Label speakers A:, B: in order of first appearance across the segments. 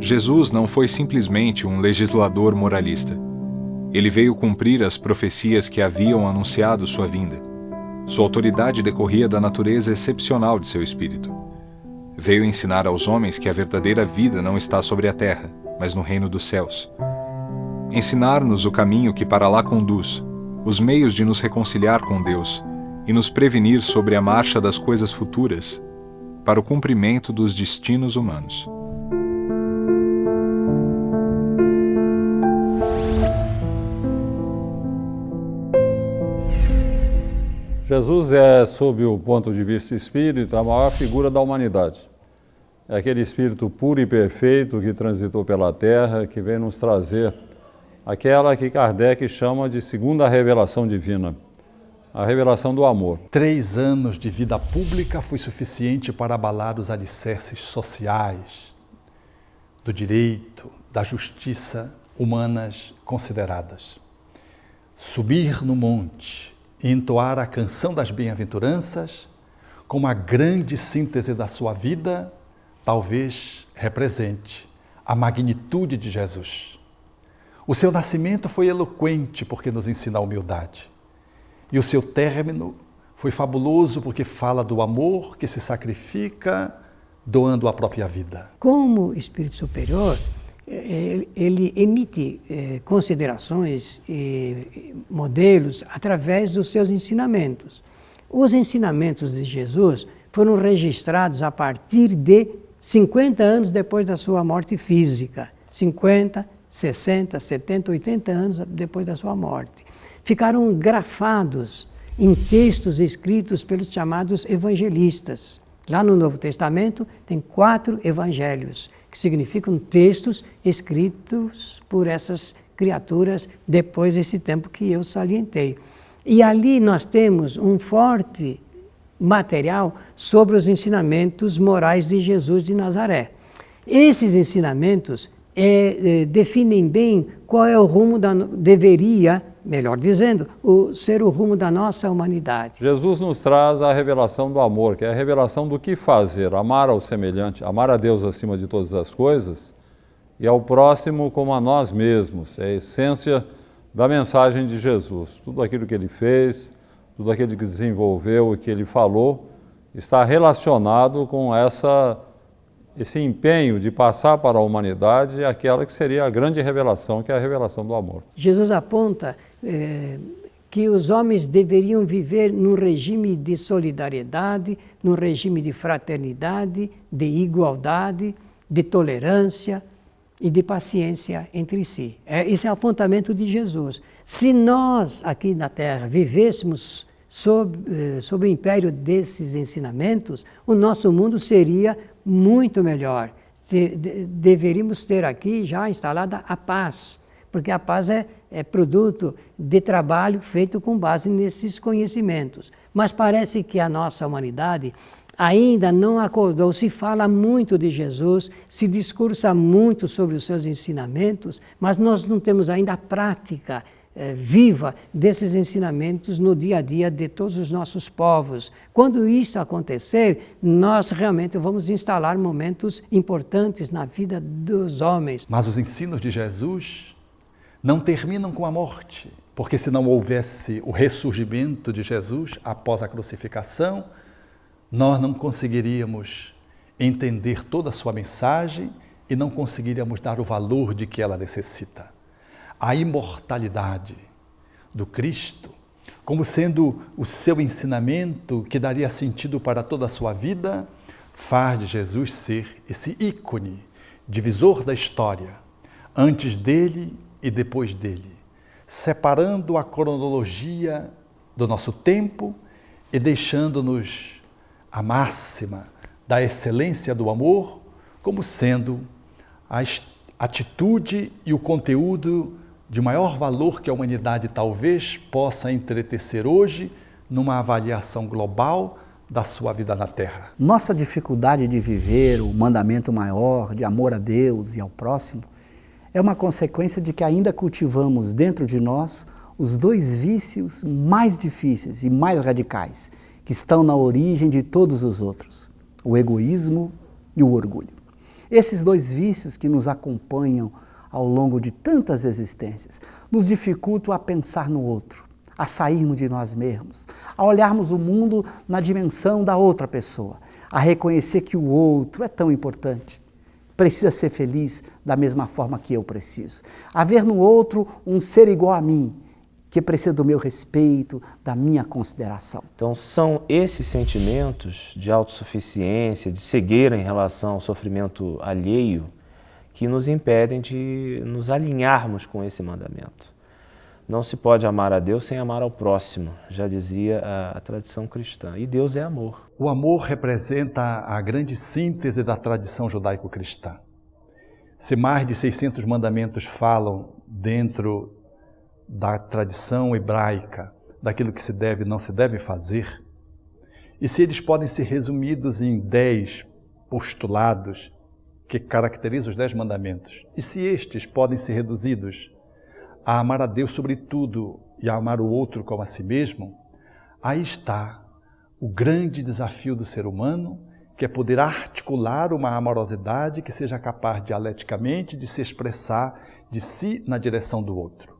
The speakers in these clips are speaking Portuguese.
A: Jesus não foi simplesmente um legislador moralista. Ele veio cumprir as profecias que haviam anunciado sua vinda. Sua autoridade decorria da natureza excepcional de seu espírito. Veio ensinar aos homens que a verdadeira vida não está sobre a terra, mas no reino dos céus. Ensinar-nos o caminho que para lá conduz, os meios de nos reconciliar com Deus e nos prevenir sobre a marcha das coisas futuras para o cumprimento dos destinos humanos.
B: Jesus é, sob o ponto de vista espírita, a maior figura da humanidade. É aquele espírito puro e perfeito que transitou pela Terra, que vem nos trazer aquela que Kardec chama de segunda revelação divina, a revelação do amor.
C: 3 anos de vida pública foi suficiente para abalar os alicerces sociais, do direito, da justiça humanas consideradas. Subir no monte e entoar a canção das bem-aventuranças, como a grande síntese da sua vida, talvez represente a magnitude de Jesus. O seu nascimento foi eloquente porque nos ensina a humildade. E o seu término foi fabuloso porque fala do amor que se sacrifica doando a própria vida.
D: Como espírito superior, ele emite considerações e modelos através dos seus ensinamentos. Os ensinamentos de Jesus foram registrados a partir de 50 anos depois da sua morte física. 50, 60, 70, 80 anos depois da sua morte. Ficaram grafados em textos escritos pelos chamados evangelistas. Lá no Novo Testamento tem 4 evangelhos, que significam textos escritos por essas criaturas depois desse tempo que eu salientei. E ali nós temos um forte material sobre os ensinamentos morais de Jesus de Nazaré. Esses ensinamentos definem bem qual é o rumo deveria, melhor dizendo, ser o rumo da nossa humanidade.
B: Jesus nos traz a revelação do amor, que é a revelação do que fazer, amar ao semelhante, amar a Deus acima de todas as coisas e ao próximo como a nós mesmos. É a essência da mensagem de Jesus. Tudo aquilo que ele fez, tudo aquilo que desenvolveu e que ele falou está relacionado com esse empenho de passar para a humanidade aquela que seria a grande revelação, que é a revelação do amor.
D: Jesus aponta que os homens deveriam viver num regime de solidariedade, num regime de fraternidade, de igualdade, de tolerância e de paciência entre si. Esse é o apontamento de Jesus. Se nós, aqui na Terra, vivêssemos sob o império desses ensinamentos, o nosso mundo seria muito melhor. Deveríamos ter aqui já instalada a paz, porque a paz é produto de trabalho feito com base nesses conhecimentos. Mas parece que a nossa humanidade ainda não acordou. Se fala muito de Jesus, se discursa muito sobre os seus ensinamentos, mas nós não temos ainda a prática viva desses ensinamentos no dia a dia de todos os nossos povos. Quando isso acontecer, nós realmente vamos instalar momentos importantes na vida dos homens.
C: Mas os ensinos de Jesus não terminam com a morte, porque se não houvesse o ressurgimento de Jesus após a crucificação, nós não conseguiríamos entender toda a sua mensagem e não conseguiríamos dar o valor de que ela necessita. A imortalidade do Cristo, como sendo o seu ensinamento que daria sentido para toda a sua vida, faz de Jesus ser esse ícone, divisor da história, antes dele e depois dele, separando a cronologia do nosso tempo e deixando-nos a máxima da excelência do amor como sendo a atitude e o conteúdo de maior valor que a humanidade talvez possa entretecer hoje numa avaliação global da sua vida na Terra.
E: Nossa dificuldade de viver o mandamento maior de amor a Deus e ao próximo é uma consequência de que ainda cultivamos dentro de nós os dois vícios mais difíceis e mais radicais, que estão na origem de todos os outros, o egoísmo e o orgulho. Esses dois vícios que nos acompanham ao longo de tantas existências nos dificultam a pensar no outro, a sairmos de nós mesmos, a olharmos o mundo na dimensão da outra pessoa, a reconhecer que o outro é tão importante, precisa ser feliz da mesma forma que eu preciso, a ver no outro um ser igual a mim, que precisa do meu respeito, da minha consideração.
F: Então são esses sentimentos de autossuficiência, de cegueira em relação ao sofrimento alheio, que nos impedem de nos alinharmos com esse mandamento. Não se pode amar a Deus sem amar ao próximo, já dizia a tradição cristã. E Deus é amor.
C: O amor representa a grande síntese da tradição judaico-cristã. Se mais de 600 mandamentos falam dentro da tradição hebraica, daquilo que se deve e não se deve fazer, e se eles podem ser resumidos em 10 postulados que caracterizam os 10 mandamentos, e se estes podem ser reduzidos a amar a Deus sobre tudo e a amar o outro como a si mesmo, aí está o grande desafio do ser humano, que é poder articular uma amorosidade que seja capaz dialeticamente de se expressar de si na direção do outro.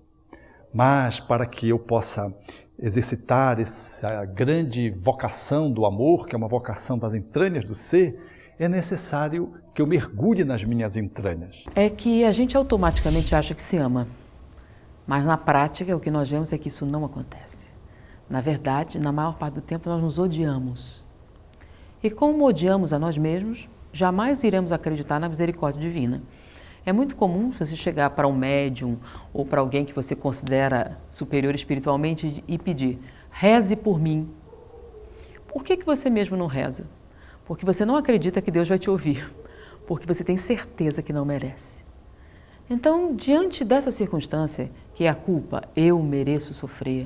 C: Mas para que eu possa exercitar essa grande vocação do amor, que é uma vocação das entranhas do ser, é necessário que eu mergulhe nas minhas entranhas.
G: É que a gente automaticamente acha que se ama, mas na prática o que nós vemos é que isso não acontece. Na verdade, na maior parte do tempo nós nos odiamos. E como odiamos a nós mesmos, jamais iremos acreditar na misericórdia divina. É muito comum você chegar para um médium ou para alguém que você considera superior espiritualmente e pedir: reze por mim. Por que você mesmo não reza? Porque você não acredita que Deus vai te ouvir, porque você tem certeza que não merece. Então, diante dessa circunstância, que é a culpa, eu mereço sofrer,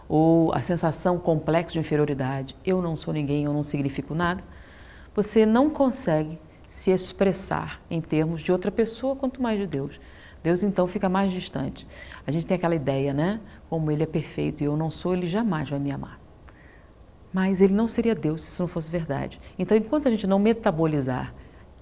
G: ou a sensação complexa de inferioridade, eu não sou ninguém, eu não significo nada, você não consegue se expressar em termos de outra pessoa, quanto mais de Deus. Deus, então, fica mais distante. A gente tem aquela ideia, né? Como Ele é perfeito e eu não sou, Ele jamais vai me amar. Mas Ele não seria Deus se isso não fosse verdade. Então, enquanto a gente não metabolizar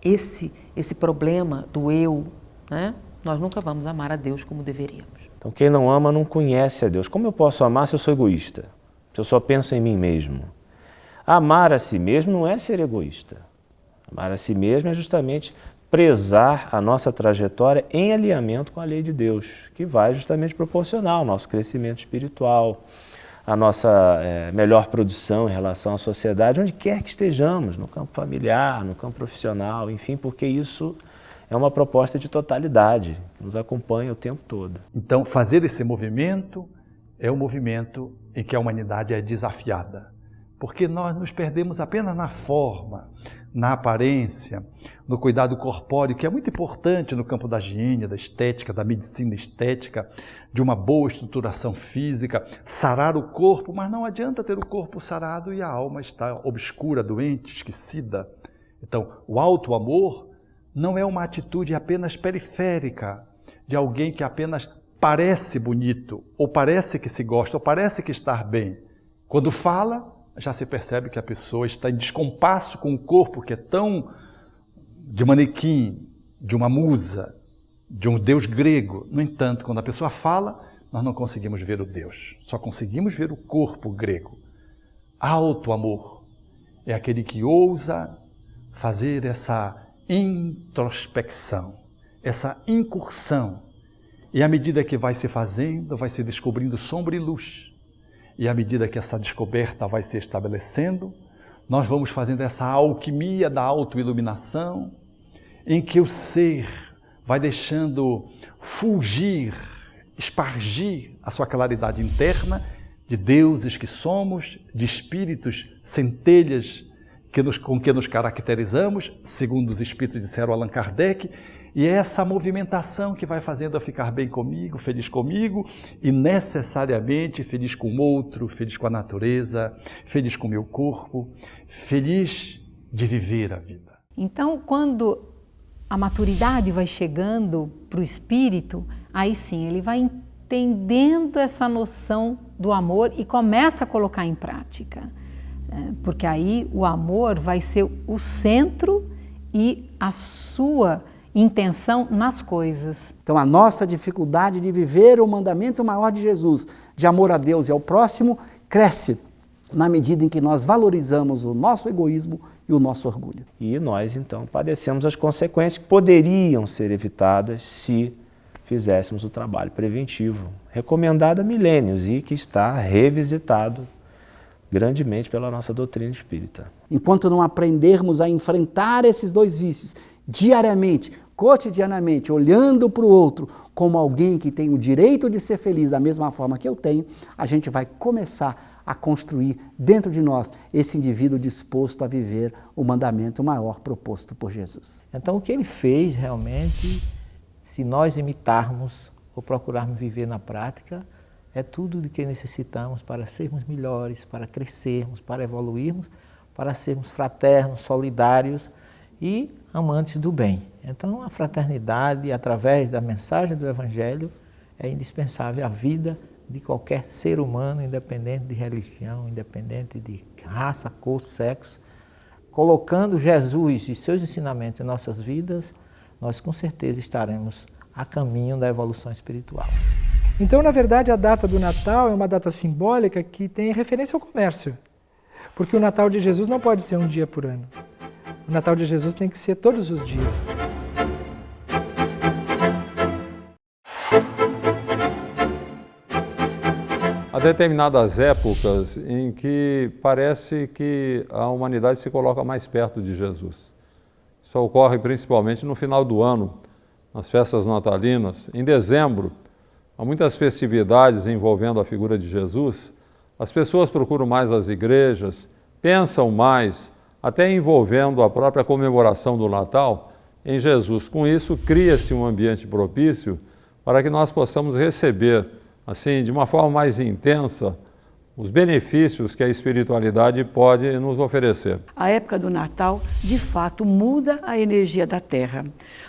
G: esse problema do eu, né? Nós nunca vamos amar a Deus como deveríamos.
F: Então, quem não ama não conhece a Deus. Como eu posso amar se eu sou egoísta? Se eu só penso em mim mesmo? Amar a si mesmo não é ser egoísta. Amar a si mesmo é justamente prezar a nossa trajetória em alinhamento com a lei de Deus, que vai justamente proporcionar ao nosso crescimento espiritual, a nossa melhor produção em relação à sociedade, onde quer que estejamos, no campo familiar, no campo profissional, enfim, porque isso é uma proposta de totalidade, que nos acompanha o tempo todo.
C: Então, fazer esse movimento é um movimento em que a humanidade é desafiada, porque nós nos perdemos apenas na forma, na aparência, no cuidado corpóreo, que é muito importante no campo da higiene, da estética, da medicina estética, de uma boa estruturação física, sarar o corpo, mas não adianta ter o corpo sarado e a alma estar obscura, doente, esquecida. Então, o auto-amor não é uma atitude apenas periférica, de alguém que apenas parece bonito, ou parece que se gosta, ou parece que está bem. Quando fala, já se percebe que a pessoa está em descompasso com o corpo que é tão de manequim, de uma musa, de um deus grego. No entanto, quando a pessoa fala, nós não conseguimos ver o Deus, só conseguimos ver o corpo grego. Auto-amor é aquele que ousa fazer essa introspecção, essa incursão. E à medida que vai se fazendo, vai se descobrindo sombra e luz. E à medida que essa descoberta vai se estabelecendo, nós vamos fazendo essa alquimia da autoiluminação, em que o ser vai deixando fulgir, espargir a sua claridade interna de deuses que somos, de espíritos centelhas com que nos caracterizamos, segundo os espíritos disseram Allan Kardec, e é essa movimentação que vai fazendo eu ficar bem comigo e necessariamente feliz com o outro, feliz com a natureza, feliz com o meu corpo, feliz de viver a vida.
H: Então, quando a maturidade vai chegando para o espírito, aí sim, ele vai entendendo essa noção do amor e começa a colocar em prática. Porque aí o amor vai ser o centro e a sua intenção nas coisas.
E: Então a nossa dificuldade de viver o mandamento maior de Jesus, de amor a Deus e ao próximo, cresce na medida em que nós valorizamos o nosso egoísmo e o nosso orgulho.
F: E nós, então, padecemos as consequências que poderiam ser evitadas se fizéssemos o trabalho preventivo, recomendado há milênios e que está revisitado grandemente pela nossa doutrina espírita.
E: Enquanto não aprendermos a enfrentar esses dois vícios diariamente, cotidianamente, olhando para o outro como alguém que tem o direito de ser feliz da mesma forma que eu tenho, a gente vai começar a construir dentro de nós esse indivíduo disposto a viver o mandamento maior proposto por Jesus.
I: Então o que ele fez realmente, se nós imitarmos ou procurarmos viver na prática, é tudo de que necessitamos para sermos melhores, para crescermos, para evoluirmos, para sermos fraternos, solidários e amantes do bem. Então a fraternidade, através da mensagem do Evangelho, é indispensável à vida de qualquer ser humano, independente de religião, independente de raça, cor, sexo. Colocando Jesus e seus ensinamentos em nossas vidas, nós com certeza estaremos a caminho da evolução espiritual.
J: Então, na verdade, a data do Natal é uma data simbólica que tem referência ao comércio. Porque o Natal de Jesus não pode ser um dia por ano. O Natal de Jesus tem que ser todos os dias.
B: Há determinadas épocas em que parece que a humanidade se coloca mais perto de Jesus. Isso ocorre principalmente no final do ano, nas festas natalinas. Em dezembro, há muitas festividades envolvendo a figura de Jesus. As pessoas procuram mais as igrejas, pensam mais, até envolvendo a própria comemoração do Natal, em Jesus. Com isso, cria-se um ambiente propício para que nós possamos receber, assim, de uma forma mais intensa, os benefícios que a espiritualidade pode nos oferecer.
K: A época do Natal, de fato, muda a energia da Terra.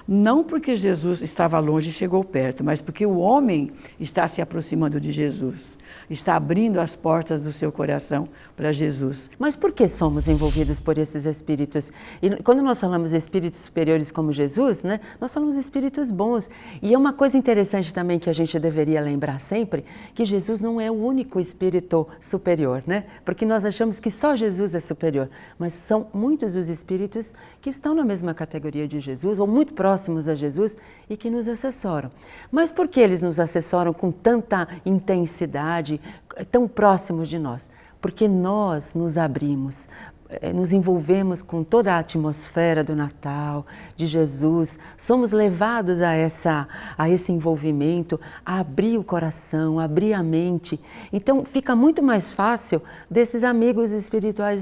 K: Não porque Jesus estava longe e chegou perto, mas porque o homem está se aproximando de Jesus, está abrindo as portas do seu coração para Jesus.
G: Mas por que somos envolvidos por esses espíritos? E quando nós falamos de espíritos superiores como Jesus, né, nós falamos de espíritos bons. E é uma coisa interessante também que a gente deveria lembrar sempre, que Jesus não é o único espírito superior, né? Porque nós achamos que só Jesus é superior, mas são muitos os espíritos que estão na mesma categoria de Jesus ou muito próximos a Jesus e que nos assessoram. Mas por que eles nos assessoram com tanta intensidade, tão próximos de nós? Porque nós nos abrimos, nos envolvemos com toda a atmosfera do Natal, de Jesus, somos levados a esse envolvimento, a abrir o coração, a abrir a mente. Então fica muito mais fácil desses amigos espirituais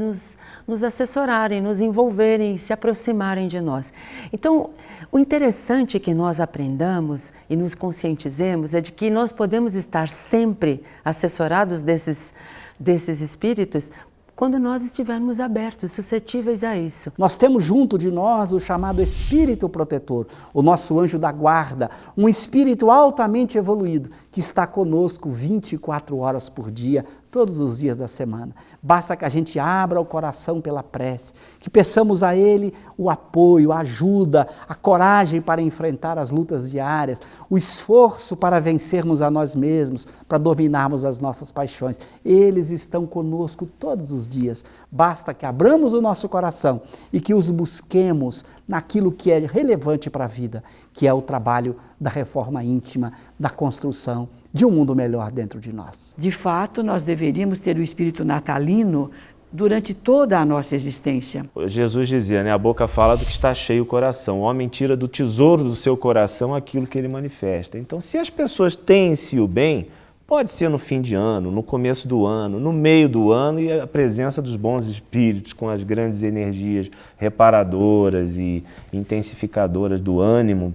G: nos assessorarem, nos envolverem, se aproximarem de nós. Então, o interessante que nós aprendamos e nos conscientizemos é de que nós podemos estar sempre assessorados desses espíritos quando nós estivermos abertos, suscetíveis a isso.
E: Nós temos junto de nós o chamado Espírito Protetor, o nosso anjo da guarda, um espírito altamente evoluído que está conosco 24 horas por dia, todos os dias da semana. Basta que a gente abra o coração pela prece, que peçamos a Ele o apoio, a ajuda, a coragem para enfrentar as lutas diárias, o esforço para vencermos a nós mesmos, para dominarmos as nossas paixões. Eles estão conosco todos os dias. Basta que abramos o nosso coração e que os busquemos naquilo que é relevante para a vida, que é o trabalho da reforma íntima, da construção de um mundo melhor dentro de nós.
K: De fato, nós deveríamos ter o espírito natalino durante toda a nossa existência.
F: Jesus dizia, né, a boca fala do que está cheio o coração. O homem tira do tesouro do seu coração aquilo que ele manifesta. Então, se as pessoas têm em si o bem, pode ser no fim de ano, no começo do ano, no meio do ano, e a presença dos bons espíritos com as grandes energias reparadoras e intensificadoras do ânimo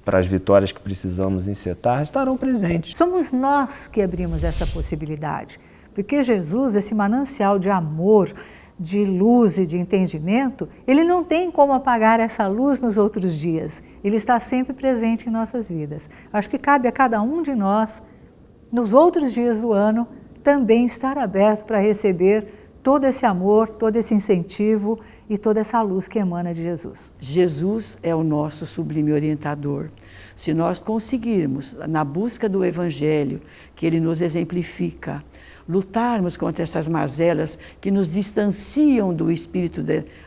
F: para as vitórias que precisamos encetar, estarão presentes.
H: Somos nós que abrimos essa possibilidade, porque Jesus, esse manancial de amor,
L: de luz e de entendimento, ele não tem como apagar essa luz nos outros dias. Ele está sempre presente em nossas vidas. Acho que cabe a cada um de nós, nos outros dias do ano, também estar aberto para receber todo esse amor, todo esse incentivo e toda essa luz que emana de Jesus.
K: Jesus é o nosso sublime orientador. Se nós conseguirmos, na busca do Evangelho, que ele nos exemplifica, lutarmos contra essas mazelas que nos distanciam do espírito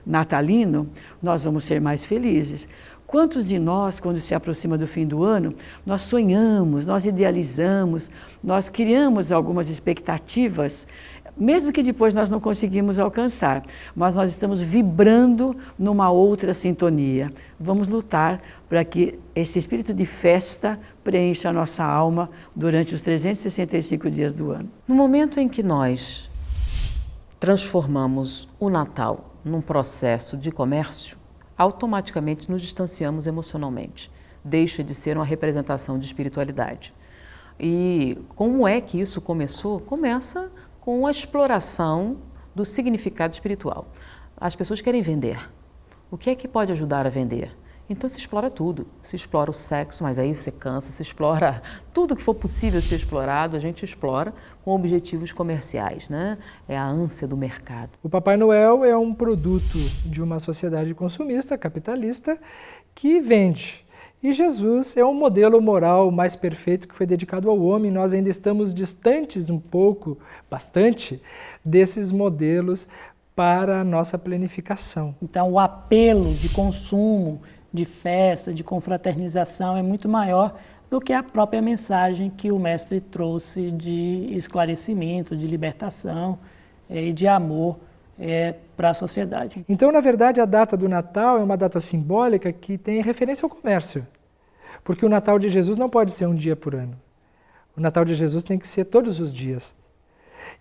K: natalino, nós vamos ser mais felizes. Quantos de nós, quando se aproxima do fim do ano, nós sonhamos, nós idealizamos, nós criamos algumas expectativas, mesmo que depois nós não conseguimos alcançar, mas nós estamos vibrando numa outra sintonia. Vamos lutar para que esse espírito de festa preencha a nossa alma durante os 365 dias do ano.
G: No momento em que nós transformamos o Natal num processo de comércio, automaticamente nos distanciamos emocionalmente. Deixa de ser uma representação de espiritualidade. E como é que isso começou? Começa com a exploração do significado espiritual. As pessoas querem vender. O que é que pode ajudar a vender? Então se explora tudo. Se explora o sexo, mas aí você cansa, se explora tudo que for possível ser explorado, a gente explora com objetivos comerciais, né? É a ânsia do mercado.
J: O Papai Noel é um produto de uma sociedade consumista, capitalista, que vende. E Jesus é um modelo moral mais perfeito que foi dedicado ao homem. Nós ainda estamos distantes um pouco, bastante, desses modelos para a nossa planificação.
M: Então o apelo de consumo, de festa, de confraternização é muito maior do que a própria mensagem que o mestre trouxe de esclarecimento, de libertação e de amor para a sociedade.
J: Então, na verdade, a data do Natal é uma data simbólica que tem referência ao comércio, porque o Natal de Jesus não pode ser um dia por ano. O Natal de Jesus tem que ser todos os dias.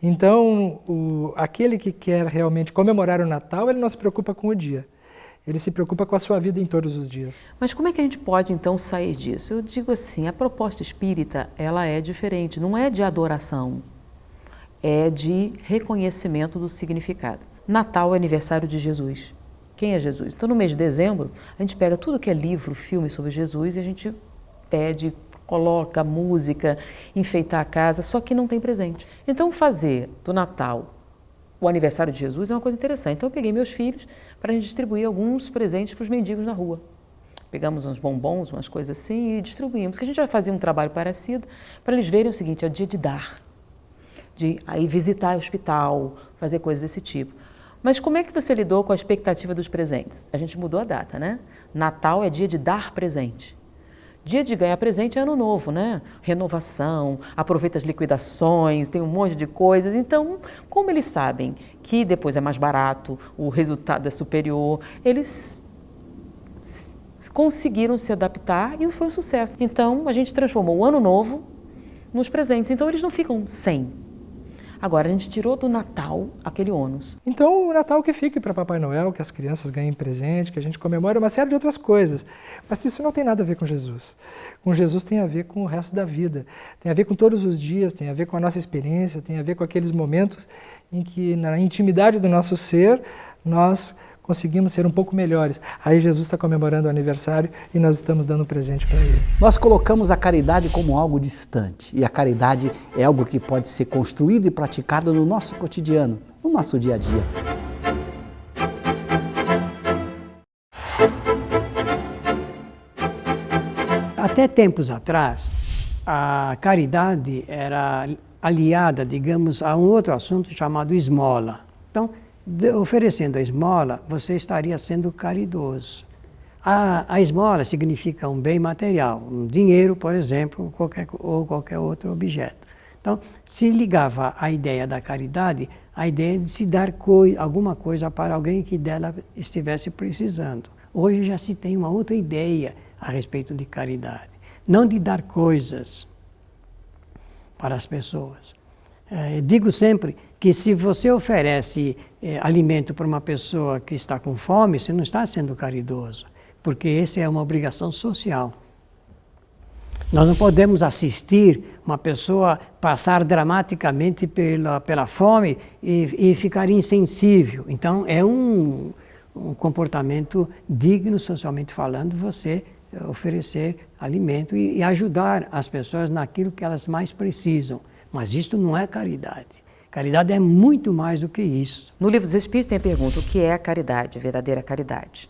J: Então, aquele que quer realmente comemorar o Natal, ele não se preocupa com o dia. Ele se preocupa com a sua vida em todos os dias.
G: Mas como é que a gente pode, então, sair disso? Eu digo assim, a proposta espírita, ela é diferente, não é de adoração, é de reconhecimento do significado. Natal é aniversário de Jesus. Quem é Jesus? Então, no mês de dezembro, a gente pega tudo que é livro, filme sobre Jesus e a gente pede, coloca música, enfeitar a casa, só que não tem presente. Então, fazer do Natal o aniversário de Jesus é uma coisa interessante. Então eu peguei meus filhos para a gente distribuir alguns presentes para os mendigos na rua. Pegamos uns bombons, umas coisas assim e distribuímos. Que a gente vai fazer um trabalho parecido para eles verem o seguinte, é o dia de dar. De aí visitar o hospital, fazer coisas desse tipo. Mas como é que você lidou com a expectativa dos presentes? A gente mudou a data, né? Natal é dia de dar presente. Dia de ganhar presente é ano novo, né? Renovação, aproveita as liquidações, tem um monte de coisas. Então, como eles sabem que depois é mais barato, o resultado é superior, eles conseguiram se adaptar e foi um sucesso. Então, a gente transformou o ano novo nos presentes. Então, eles não ficam sem. Agora, a gente tirou do Natal aquele ônus.
J: Então, o Natal que fique para Papai Noel, que as crianças ganhem presente, que a gente comemore uma série de outras coisas. Mas isso não tem nada a ver com Jesus. Com Jesus tem a ver com o resto da vida. Tem a ver com todos os dias, tem a ver com a nossa experiência, tem a ver com aqueles momentos em que, na intimidade do nosso ser, nós conseguimos ser um pouco melhores. Aí Jesus está comemorando o aniversário e nós estamos dando um presente para ele.
E: Nós colocamos a caridade como algo distante. E a caridade é algo que pode ser construído e praticado no nosso cotidiano, no nosso dia a dia.
D: Até tempos atrás, a caridade era aliada, digamos, a um outro assunto chamado esmola. Então, oferecendo a esmola, você estaria sendo caridoso. A esmola significa um bem material, um dinheiro, por exemplo, ou qualquer outro objeto. Então, se ligava à ideia da caridade, a ideia de se dar alguma coisa para alguém que dela estivesse precisando. Hoje já se tem uma outra ideia a respeito de caridade. Não de dar coisas para as pessoas. Digo sempre que se você oferece alimento para uma pessoa que está com fome, você não está sendo caridoso, porque essa é uma obrigação social. Nós não podemos assistir uma pessoa passar dramaticamente pela fome e ficar insensível. Então, é um comportamento digno, socialmente falando, você oferecer alimento e ajudar as pessoas naquilo que elas mais precisam. Mas isto não é caridade. Caridade é muito mais do que isso.
G: No Livro dos Espíritos tem a pergunta: o que é a caridade, a verdadeira caridade?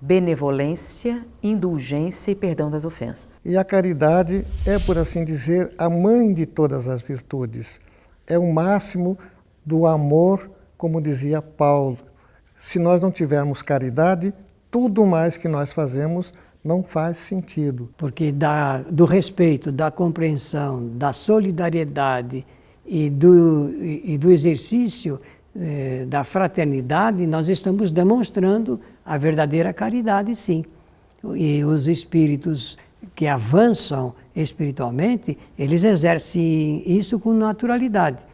G: Benevolência, indulgência e perdão das ofensas.
N: E a caridade é, por assim dizer, a mãe de todas as virtudes. É o máximo do amor, como dizia Paulo. Se nós não tivermos caridade, tudo mais que nós fazemos não faz sentido.
D: Porque do respeito, da compreensão, da solidariedade e do exercício da fraternidade, nós estamos demonstrando a verdadeira caridade, sim. E os espíritos que avançam espiritualmente, eles exercem isso com naturalidade.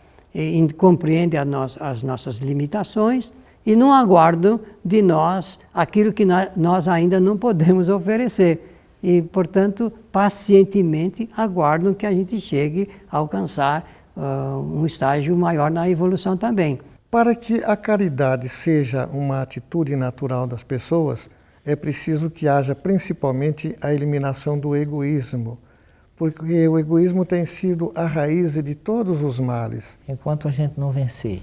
D: Compreendem as nossas limitações e não aguardam de nós aquilo que nós ainda não podemos oferecer. E, portanto, pacientemente aguardam que a gente chegue a alcançar um estágio maior na evolução também.
N: Para que a caridade seja uma atitude natural das pessoas, é preciso que haja principalmente a eliminação do egoísmo, porque o egoísmo tem sido a raiz de todos os males.
I: Enquanto a gente não vencer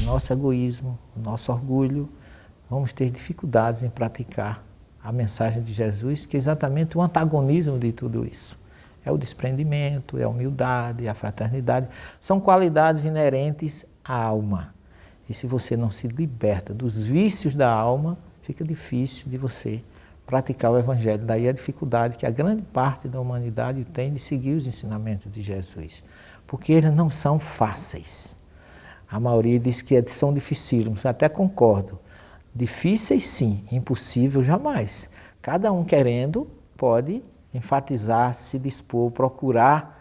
I: o nosso egoísmo, o nosso orgulho, vamos ter dificuldades em praticar a mensagem de Jesus, que é exatamente o antagonismo de tudo isso. É o desprendimento, é a humildade, é a fraternidade. São qualidades inerentes à alma. E se você não se liberta dos vícios da alma, fica difícil de você praticar o Evangelho. Daí a dificuldade que a grande parte da humanidade tem de seguir os ensinamentos de Jesus. Porque eles não são fáceis. A maioria diz que são dificílimos, até concordo. Difíceis sim, impossível jamais. Cada um querendo pode enfatizar, se dispor, procurar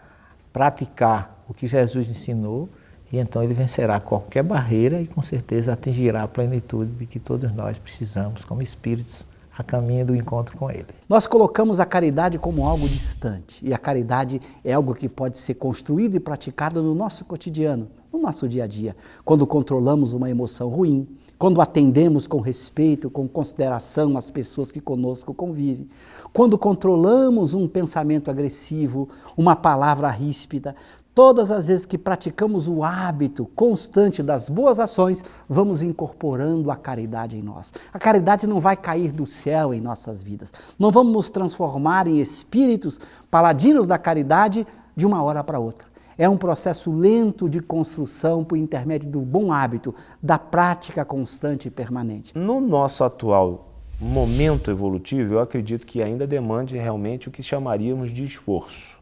I: praticar o que Jesus ensinou, e então ele vencerá qualquer barreira e com certeza atingirá a plenitude de que todos nós precisamos como espíritos a caminho do encontro com ele.
E: Nós colocamos a caridade como algo distante, e a caridade é algo que pode ser construído e praticado no nosso cotidiano, no nosso dia a dia, quando controlamos uma emoção ruim, quando atendemos com respeito, com consideração as pessoas que conosco convivem, quando controlamos um pensamento agressivo, uma palavra ríspida. Todas as vezes que praticamos o hábito constante das boas ações, vamos incorporando a caridade em nós. A caridade não vai cair do céu em nossas vidas. Não vamos nos transformar em espíritos paladinos da caridade de uma hora para outra. É um processo lento de construção por intermédio do bom hábito, da prática constante e permanente.
F: No nosso atual momento evolutivo, eu acredito que ainda demande realmente o que chamaríamos de esforço.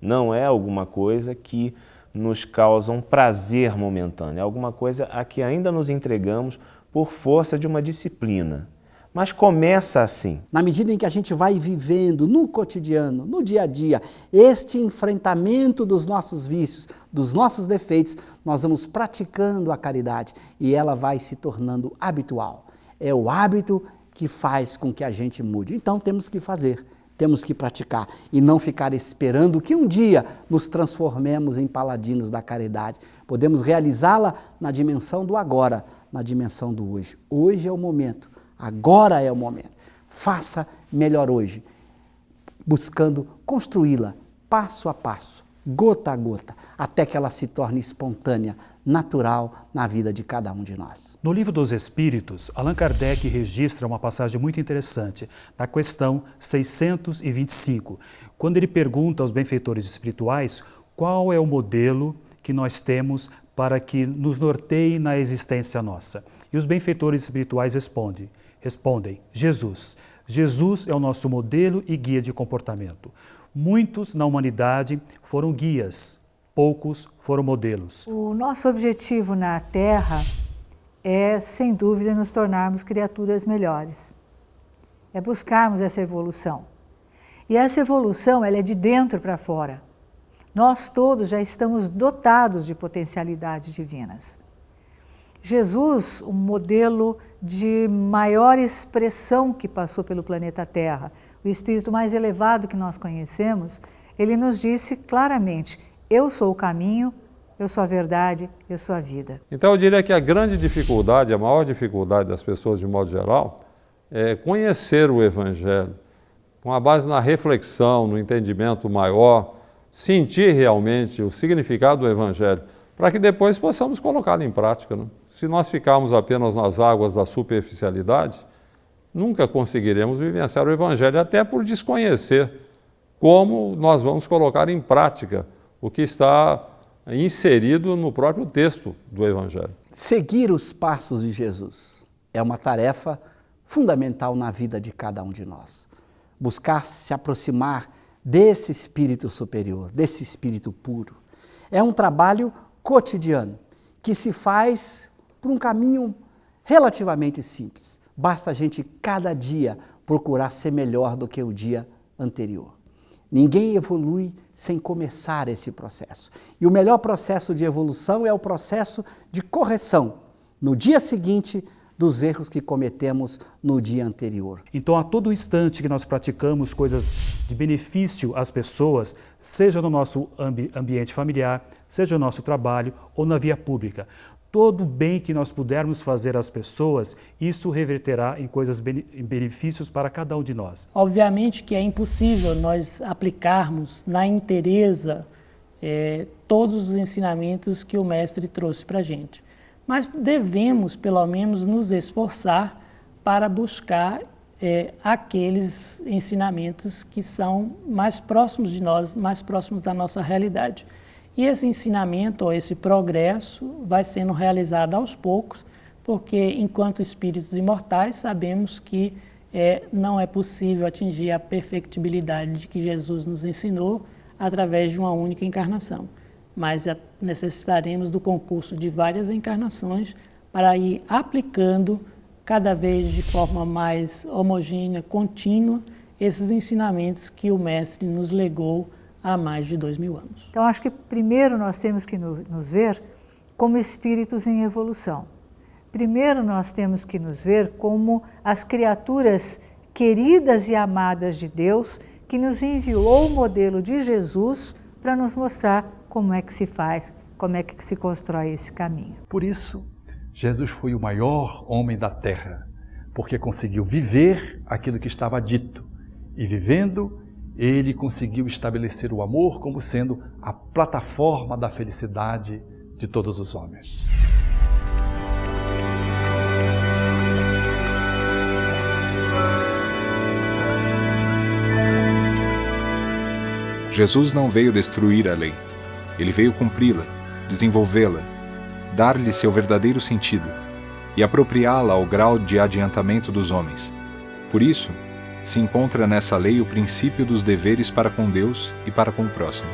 F: Não é alguma coisa que nos causa um prazer momentâneo, é alguma coisa a que ainda nos entregamos por força de uma disciplina. Mas começa assim.
E: Na medida em que a gente vai vivendo no cotidiano, no dia a dia, este enfrentamento dos nossos vícios, dos nossos defeitos, nós vamos praticando a caridade e ela vai se tornando habitual. É o hábito que faz com que a gente mude. Então temos que fazer. Temos que praticar e não ficar esperando que um dia nos transformemos em paladinos da caridade. Podemos realizá-la na dimensão do agora, na dimensão do hoje. Hoje é o momento, agora é o momento. Faça melhor hoje, buscando construí-la passo a passo, gota a gota, até que ela se torne espontânea, natural na vida de cada um de nós.
O: No Livro dos Espíritos, Allan Kardec registra uma passagem muito interessante, na questão 625, quando ele pergunta aos benfeitores espirituais qual é o modelo que nós temos para que nos norteie na existência nossa. E os benfeitores espirituais respondem, Jesus. Jesus é o nosso modelo e guia de comportamento. Muitos na humanidade foram guias, poucos foram modelos.
L: O nosso objetivo na Terra é, sem dúvida, nos tornarmos criaturas melhores. É buscarmos essa evolução. E essa evolução, ela é de dentro para fora. Nós todos já estamos dotados de potencialidades divinas. Jesus, um modelo de maior expressão que passou pelo planeta Terra, o espírito mais elevado que nós conhecemos, Ele nos disse claramente: eu sou o caminho, eu sou a verdade, eu sou a vida.
B: Então eu diria que a grande dificuldade, a maior dificuldade das pessoas de modo geral, é conhecer o Evangelho, com a base na reflexão, no entendimento maior, sentir realmente o significado do Evangelho, para que depois possamos colocá-lo em prática, né? Se nós ficarmos apenas nas águas da superficialidade, nunca conseguiremos vivenciar o Evangelho, até por desconhecer como nós vamos colocar em prática o que está inserido no próprio texto do Evangelho.
E: Seguir os passos de Jesus é uma tarefa fundamental na vida de cada um de nós. Buscar se aproximar desse espírito superior, desse espírito puro. É um trabalho cotidiano que se faz por um caminho relativamente simples. Basta a gente cada dia procurar ser melhor do que o dia anterior. Ninguém evolui sem começar esse processo. E o melhor processo de evolução é o processo de correção no dia seguinte dos erros que cometemos no dia anterior.
O: Então, a todo instante que nós praticamos coisas de benefício às pessoas, seja no nosso ambiente familiar, seja no nosso trabalho ou na via pública, todo bem que nós pudermos fazer às pessoas, isso reverterá em em benefícios para cada um de nós.
M: Obviamente que é impossível nós aplicarmos na inteireza todos os ensinamentos que o Mestre trouxe para a gente. Mas devemos, pelo menos, nos esforçar para buscar aqueles ensinamentos que são mais próximos de nós, mais próximos da nossa realidade. E esse ensinamento, ou esse progresso, vai sendo realizado aos poucos, porque, enquanto espíritos imortais, sabemos que não é possível atingir a perfectibilidade que Jesus nos ensinou através de uma única encarnação. Mas necessitaremos do concurso de várias encarnações para ir aplicando cada vez de forma mais homogênea, contínua, esses ensinamentos que o Mestre nos legou há mais de 2000 anos.
L: Então, acho que primeiro nós temos que nos ver como espíritos em evolução. Primeiro nós temos que nos ver como as criaturas queridas e amadas de Deus, que nos enviou o modelo de Jesus para nos mostrar como é que se faz, como é que se constrói esse caminho.
C: Por isso, Jesus foi o maior homem da terra, porque conseguiu viver aquilo que estava dito. E vivendo, ele conseguiu estabelecer o amor como sendo a plataforma da felicidade de todos os homens.
A: Jesus não veio destruir a lei. Ele veio cumpri-la, desenvolvê-la, dar-lhe seu verdadeiro sentido e apropriá-la ao grau de adiantamento dos homens. Por isso, se encontra nessa lei o princípio dos deveres para com Deus e para com o próximo.